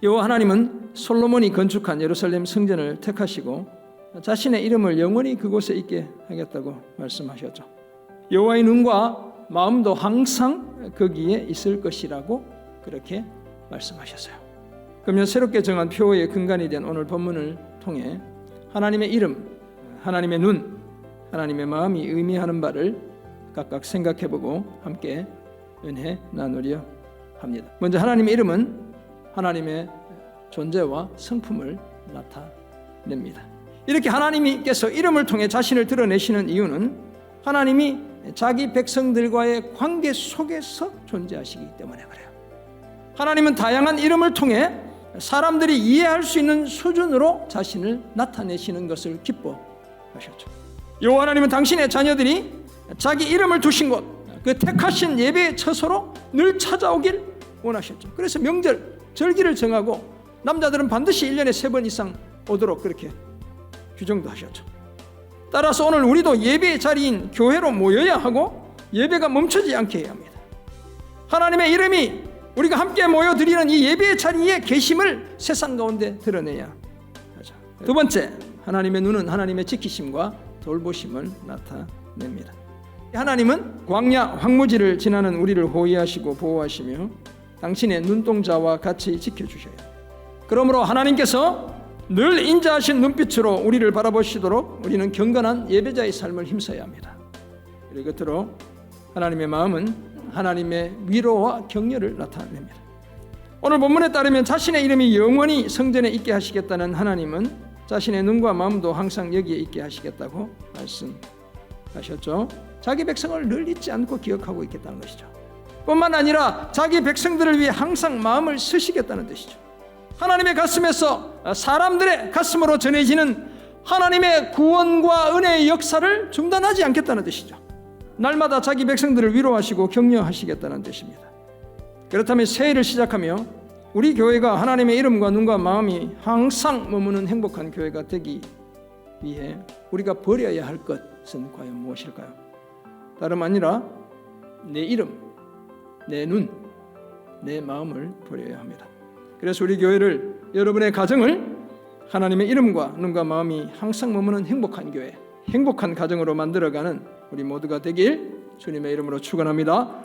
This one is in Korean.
여호와 하나님은 솔로몬이 건축한 예루살렘 성전을 택하시고 자신의 이름을 영원히 그곳에 있게 하겠다고 말씀하셨죠. 여호와의 눈과 마음도 항상 거기에 있을 것이라고 그렇게 말씀하셨어요. 그러면 새롭게 정한 표어의 근간이 된 오늘 본문을 통해 하나님의 이름, 하나님의 눈, 하나님의 마음이 의미하는 바를 각각 생각해보고 함께 은혜 나누려 합니다. 먼저 하나님의 이름은 하나님의 존재와 성품을 나타냅니다. 이렇게 하나님께서 이름을 통해 자신을 드러내시는 이유는 하나님이 자기 백성들과의 관계 속에서 존재하시기 때문에 그래요. 하나님은 다양한 이름을 통해 사람들이 이해할 수 있는 수준으로 자신을 나타내시는 것을 기뻐하셨죠. 여호와 하나님은 당신의 자녀들이 자기 이름을 두신 곳, 그 택하신 예배의 처소로 늘 찾아오길 원하셨죠. 그래서 명절, 절기를 정하고 남자들은 반드시 1년에 3번 이상 오도록 그렇게 규정도 하셨죠. 따라서 오늘 우리도 예배의 자리인 교회로 모여야 하고 예배가 멈추지 않게 해야 합니다. 하나님의 이름이 우리가 함께 모여드리는 이 예배의 자리에 계심을 세상 가운데 드러내야 하죠. 두 번째, 하나님의 눈은 하나님의 지키심과 돌보심을 나타냅니다. 하나님은 광야 황무지를 지나는 우리를 호위하시고 보호하시며 당신의 눈동자와 같이 지켜주셔요. 그러므로 하나님께서 늘 인자하신 눈빛으로 우리를 바라보시도록 우리는 경건한 예배자의 삶을 힘써야 합니다. 그리고 끝으로 하나님의 마음은 하나님의 위로와 격려를 나타냅니다. 오늘 본문에 따르면 자신의 이름이 영원히 성전에 있게 하시겠다는 하나님은 자신의 눈과 마음도 항상 여기에 있게 하시겠다고 말씀하셨죠. 자기 백성을 늘 잊지 않고 기억하고 있겠다는 것이죠. 뿐만 아니라 자기 백성들을 위해 항상 마음을 쓰시겠다는 뜻이죠. 하나님의 가슴에서 사람들의 가슴으로 전해지는 하나님의 구원과 은혜의 역사를 중단하지 않겠다는 뜻이죠. 날마다 자기 백성들을 위로하시고 격려하시겠다는 뜻입니다. 그렇다면 새해를 시작하며 우리 교회가 하나님의 이름과 눈과 마음이 항상 머무는 행복한 교회가 되기 위해 우리가 버려야 할 것은 과연 무엇일까요? 다름 아니라 내 이름, 내 눈, 내 마음을 버려야 합니다. 그래서 우리 교회를, 여러분의 가정을 하나님의 이름과 눈과 마음이 항상 머무는 행복한 교회, 행복한 가정으로 만들어가는 우리 모두가 되길 주님의 이름으로 축원합니다.